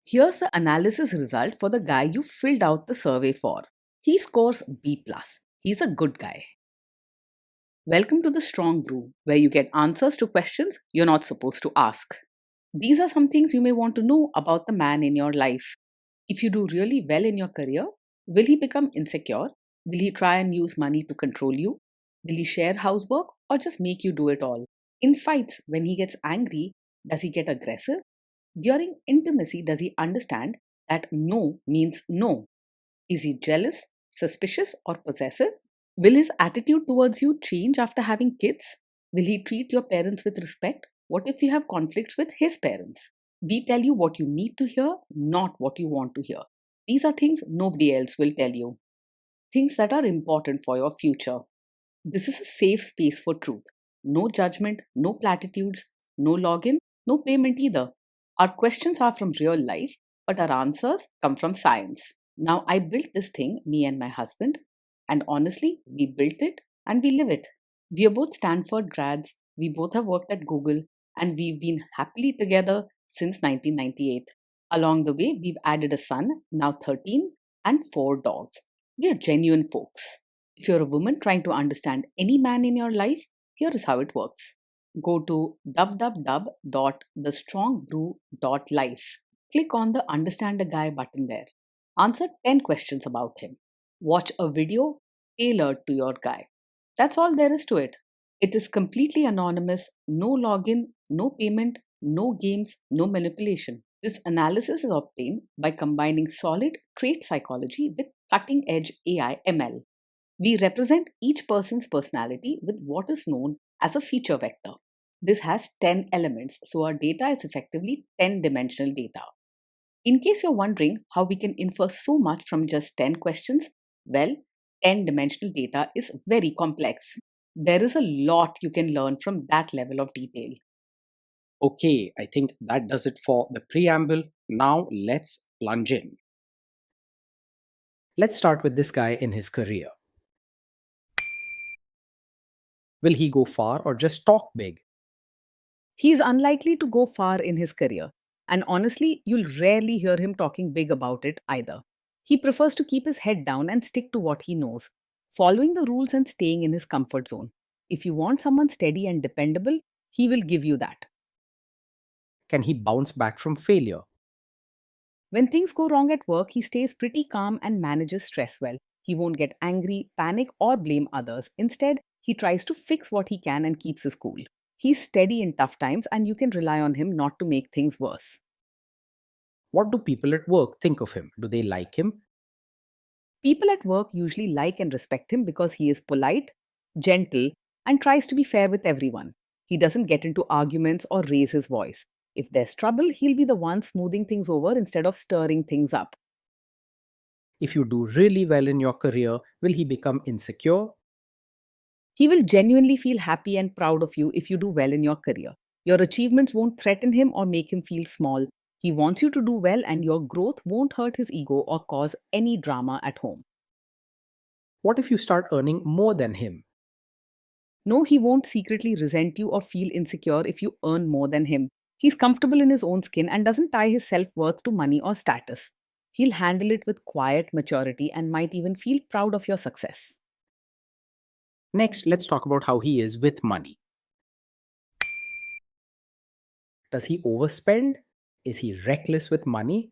Here's the analysis result for the guy you filled out the survey for. He scores B+. He's a good guy. Welcome to the Strong Brew, where you get answers to questions you're not supposed to ask. These are some things you may want to know about the man in your life. If you do really well in your career, will he become insecure? Will he try and use money to control you? Will he share housework or just make you do it all? In fights, when he gets angry, does he get aggressive? During intimacy, does he understand that no means no? Is he jealous, suspicious, or possessive? Will his attitude towards you change after having kids? Will he treat your parents with respect? What if you have conflicts with his parents? We tell you what you need to hear, not what you want to hear. These are things nobody else will tell you. Things that are important for your future. This is a safe space for truth. No judgment, no platitudes, no login, no payment either. Our questions are from real life, but our answers come from science. Now, I built this thing, me and my husband, and honestly, we built it and we live it. We are both Stanford grads, we both have worked at Google, and we've been happily together since 1998. Along the way, we've added a son, now 13, and 4 dogs. We are genuine folks. If you're a woman trying to understand any man in your life, here is how it works. Go to www.thestrongbrew.life. Click on the Understand a Guy button there. Answer 10 questions about him. Watch a video tailored to your guy. That's all there is to it. It is completely anonymous, no login, no payment, no games, no manipulation. This analysis is obtained by combining solid trait psychology with cutting edge AI ML. We represent each person's personality with what is known as a feature vector. This has 10 elements, so our data is effectively 10-dimensional data. In case you're wondering how we can infer so much from just 10 questions, well, 10-dimensional data is very complex. There is a lot you can learn from that level of detail. Okay, I think that does it for the preamble. Now let's plunge in. Let's start with this guy in his career. Will he go far or just talk big? He is unlikely to go far in his career, and honestly, you'll rarely hear him talking big about it either. He prefers to keep his head down and stick to what he knows, following the rules and staying in his comfort zone. If you want someone steady and dependable, he will give you that. Can he bounce back from failure? When things go wrong at work, he stays pretty calm and manages stress well. He won't get angry, panic, or blame others. Instead, he tries to fix what he can and keeps his cool. He's steady in tough times, and you can rely on him not to make things worse. What do people at work think of him? Do they like him? People at work usually like and respect him because he is polite, gentle, and tries to be fair with everyone. He doesn't get into arguments or raise his voice. If there's trouble, he'll be the one smoothing things over instead of stirring things up. If you do really well in your career, will he become insecure? He will genuinely feel happy and proud of you if you do well in your career. Your achievements won't threaten him or make him feel small. He wants you to do well, and your growth won't hurt his ego or cause any drama at home. What if you start earning more than him? No, he won't secretly resent you or feel insecure if you earn more than him. He's comfortable in his own skin and doesn't tie his self worth to money or status. He'll handle it with quiet maturity and might even feel proud of your success. Next, let's talk about how he is with money. Does he overspend? Is he reckless with money?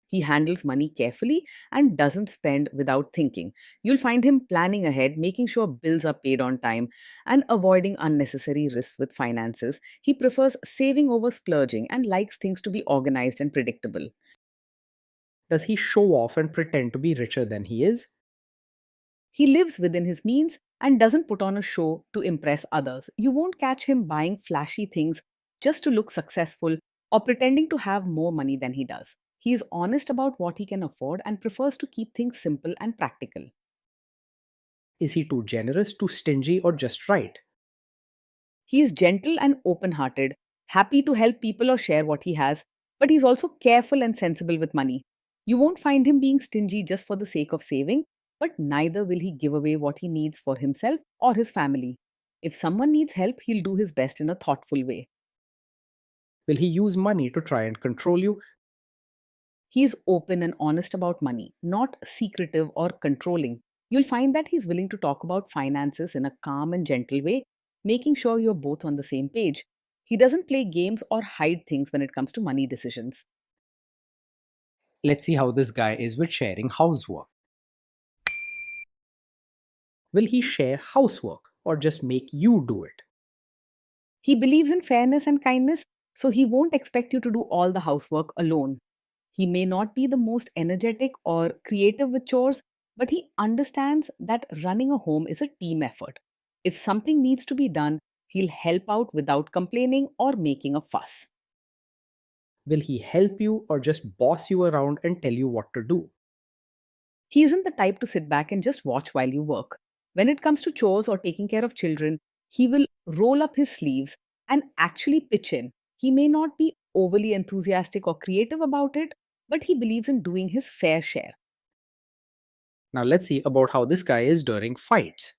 He handles money carefully and doesn't spend without thinking. You'll find him planning ahead, making sure bills are paid on time, and avoiding unnecessary risks with finances. He prefers saving over splurging and likes things to be organized and predictable. Does he show off and pretend to be richer than he is? He lives within his means and doesn't put on a show to impress others. You won't catch him buying flashy things just to look successful or pretending to have more money than he does. He is honest about what he can afford and prefers to keep things simple and practical. Is he too generous, too stingy, or just right? He is gentle and open hearted, happy to help people or share what he has, but he's also careful and sensible with money. You won't find him being stingy just for the sake of saving, but neither will he give away what he needs for himself or his family. If someone needs help, he'll do his best in a thoughtful way. Will he use money to try and control you? He is open and honest about money, not secretive or controlling. You'll find that he's willing to talk about finances in a calm and gentle way, making sure you're both on the same page. He doesn't play games or hide things when it comes to money decisions. Let's see how this guy is with sharing housework. Will he share housework or just make you do it? He believes in fairness and kindness, so he won't expect you to do all the housework alone. He may not be the most energetic or creative with chores, but he understands that running a home is a team effort. If something needs to be done, he'll help out without complaining or making a fuss. Will he help you or just boss you around and tell you what to do? He isn't the type to sit back and just watch while you work. When it comes to chores or taking care of children, he will roll up his sleeves and actually pitch in. He may not be overly enthusiastic or creative about it, but he believes in doing his fair share. Now let's see about how this guy is during fights.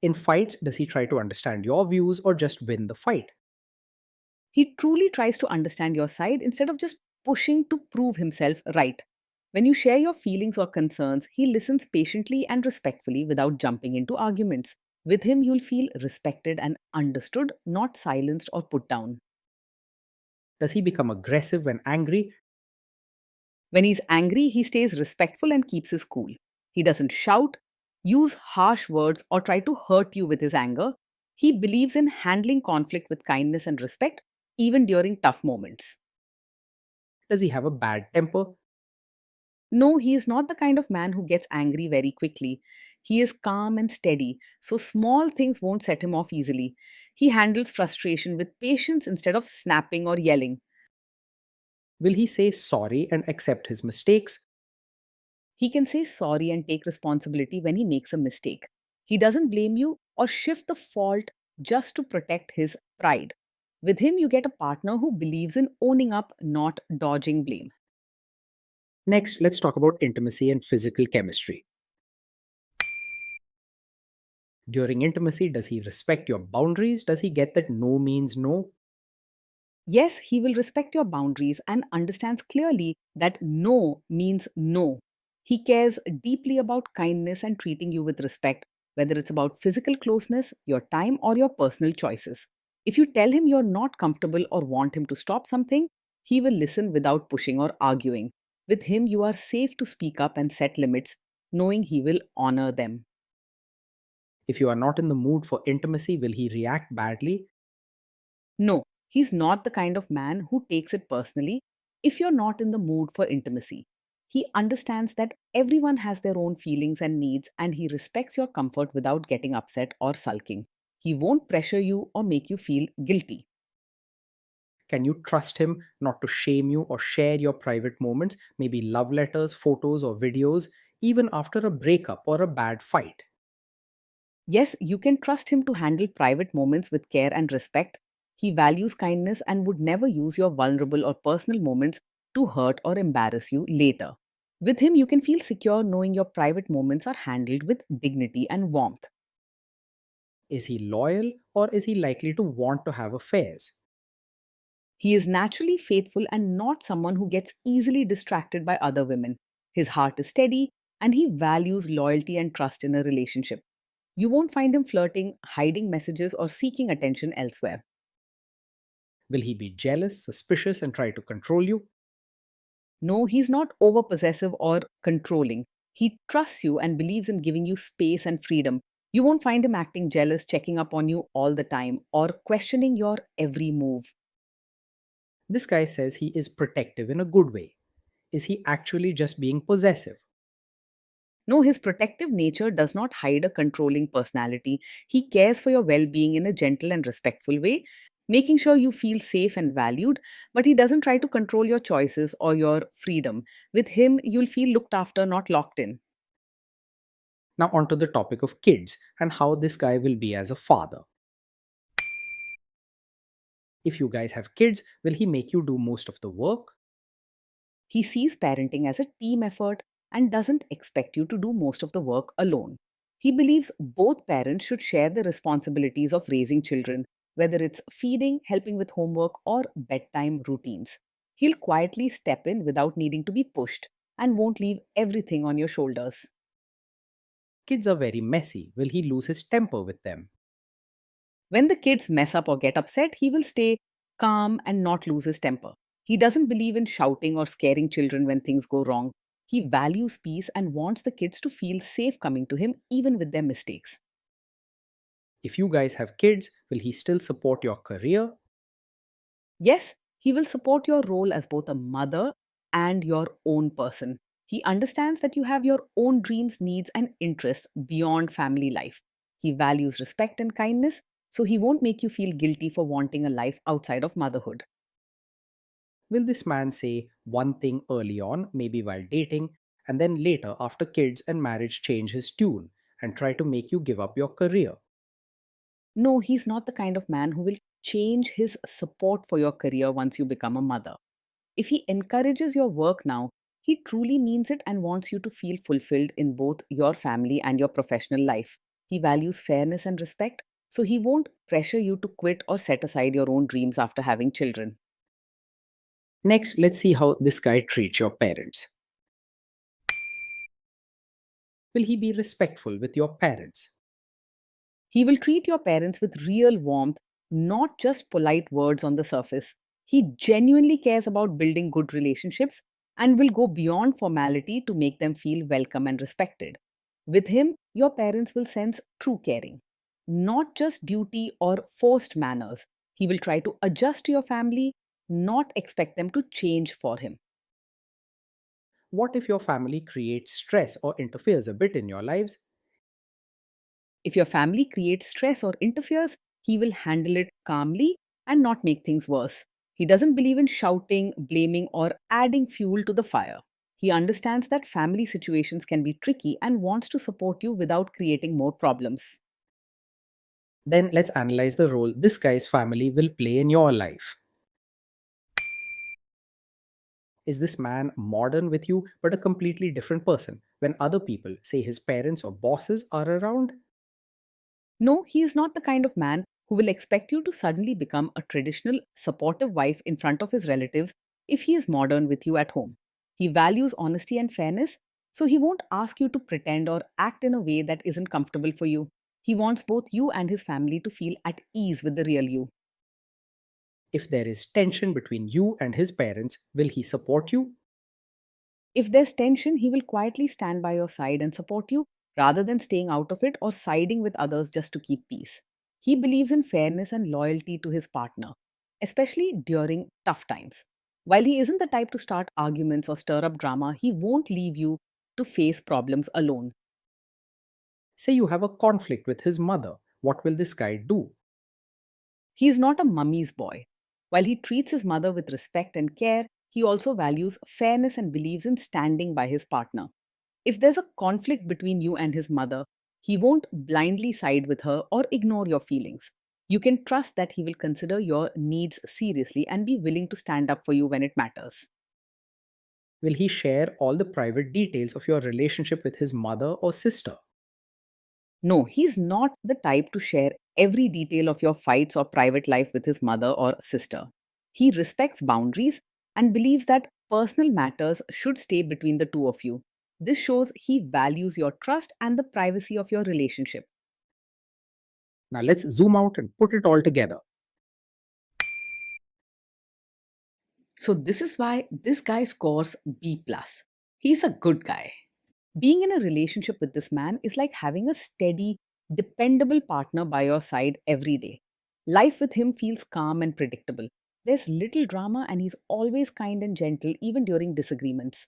In fights, does he try to understand your views or just win the fight? He truly tries to understand your side instead of just pushing to prove himself right. When you share your feelings or concerns, he listens patiently and respectfully without jumping into arguments. With him, you'll feel respected and understood, not silenced or put down. Does he become aggressive when angry? When he's angry, he stays respectful and keeps his cool. He doesn't shout, use harsh words, or try to hurt you with his anger. He believes in handling conflict with kindness and respect, even during tough moments. Does he have a bad temper? No, he is not the kind of man who gets angry very quickly. He is calm and steady, so small things won't set him off easily. He handles frustration with patience instead of snapping or yelling. Will he say sorry and accept his mistakes? He can say sorry and take responsibility when he makes a mistake. He doesn't blame you or shift the fault just to protect his pride. With him, you get a partner who believes in owning up, not dodging blame. Next, let's talk about intimacy and physical chemistry. During intimacy, does he respect your boundaries? Does he get that no means no? Yes, he will respect your boundaries and understands clearly that no means no. He cares deeply about kindness and treating you with respect, whether it's about physical closeness, your time, or your personal choices. If you tell him you're not comfortable or want him to stop something, he will listen without pushing or arguing. With him, you are safe to speak up and set limits, knowing he will honor them. If you are not in the mood for intimacy, will he react badly? No, he's not the kind of man who takes it personally if you're not in the mood for intimacy. He understands that everyone has their own feelings and needs, and he respects your comfort without getting upset or sulking. He won't pressure you or make you feel guilty. Can you trust him not to shame you or share your private moments, maybe love letters, photos, or videos, even after a breakup or a bad fight? Yes, you can trust him to handle private moments with care and respect. He values kindness and would never use your vulnerable or personal moments to hurt or embarrass you later. With him, you can feel secure knowing your private moments are handled with dignity and warmth. Is he loyal or is he likely to want to have affairs? He is naturally faithful and not someone who gets easily distracted by other women. His heart is steady and he values loyalty and trust in a relationship. You won't find him flirting, hiding messages, or seeking attention elsewhere. Will he be jealous, suspicious, and try to control you? No, he's not over possessive or controlling. He trusts you and believes in giving you space and freedom. You won't find him acting jealous, checking up on you all the time, or questioning your every move. This guy says he is protective in a good way. Is he actually just being possessive? No, his protective nature does not hide a controlling personality. He cares for your well being in a gentle and respectful way, making sure you feel safe and valued, but he doesn't try to control your choices or your freedom. With him, you'll feel looked after, not locked in. Now, onto the topic of kids and how this guy will be as a father. If you guys have kids, will he make you do most of the work? He sees parenting as a team effort and doesn't expect you to do most of the work alone. He believes both parents should share the responsibilities of raising children, whether it's feeding, helping with homework, or bedtime routines. He'll quietly step in without needing to be pushed and won't leave everything on your shoulders. Kids are very messy. Will he lose his temper with them? When the kids mess up or get upset, he will stay calm and not lose his temper. He doesn't believe in shouting or scaring children when things go wrong. He values peace and wants the kids to feel safe coming to him, even with their mistakes. If you guys have kids, will he still support your career? Yes, he will support your role as both a mother and your own person. He understands that you have your own dreams, needs, and interests beyond family life. He values respect and kindness, so he won't make you feel guilty for wanting a life outside of motherhood. Will this man say one thing early on, maybe while dating, and then later, after kids and marriage, change his tune and try to make you give up your career? No, he's not the kind of man who will change his support for your career once you become a mother. If he encourages your work now, he truly means it and wants you to feel fulfilled in both your family and your professional life. He values fairness and respect, so he won't pressure you to quit or set aside your own dreams after having children. Next, let's see how this guy treats your parents. Will he be respectful with your parents? He will treat your parents with real warmth, not just polite words on the surface. He genuinely cares about building good relationships and will go beyond formality to make them feel welcome and respected. With him, your parents will sense true caring, not just duty or forced manners. He will try to adjust to your family, not expect them to change for him. What if your family creates stress or interferes a bit in your lives? If your family creates stress or interferes, he will handle it calmly and not make things worse. He doesn't believe in shouting, blaming, or adding fuel to the fire. He understands that family situations can be tricky and wants to support you without creating more problems. Then let's analyze the role this guy's family will play in your life. Is this man modern with you but a completely different person when other people, say his parents or bosses, are around? No, he is not the kind of man who will expect you to suddenly become a traditional, supportive wife in front of his relatives if he is modern with you at home. He values honesty and fairness, so he won't ask you to pretend or act in a way that isn't comfortable for you. He wants both you and his family to feel at ease with the real you. If there is tension between you and his parents, will he support you? If there's tension, he will quietly stand by your side and support you rather than staying out of it or siding with others just to keep peace. He believes in fairness and loyalty to his partner, especially during tough times. While he isn't the type to start arguments or stir up drama, he won't leave you to face problems alone. Say you have a conflict with his mother. What will this guy do? He is not a mummy's boy. While he treats his mother with respect and care, he also values fairness and believes in standing by his partner. If there's a conflict between you and his mother, he won't blindly side with her or ignore your feelings. You can trust that he will consider your needs seriously and be willing to stand up for you when it matters. Will he share all the private details of your relationship with his mother or sister? No, he's not the type to share every detail of your fights or private life with his mother or sister. He respects boundaries and believes that personal matters should stay between the two of you. This shows he values your trust and the privacy of your relationship. Now let's zoom out and put it all together. So this is why this guy scores B plus. He's a good guy. Being in a relationship with this man is like having a steady, dependable partner by your side every day. Life with him feels calm and predictable. There's little drama and he's always kind and gentle even during disagreements.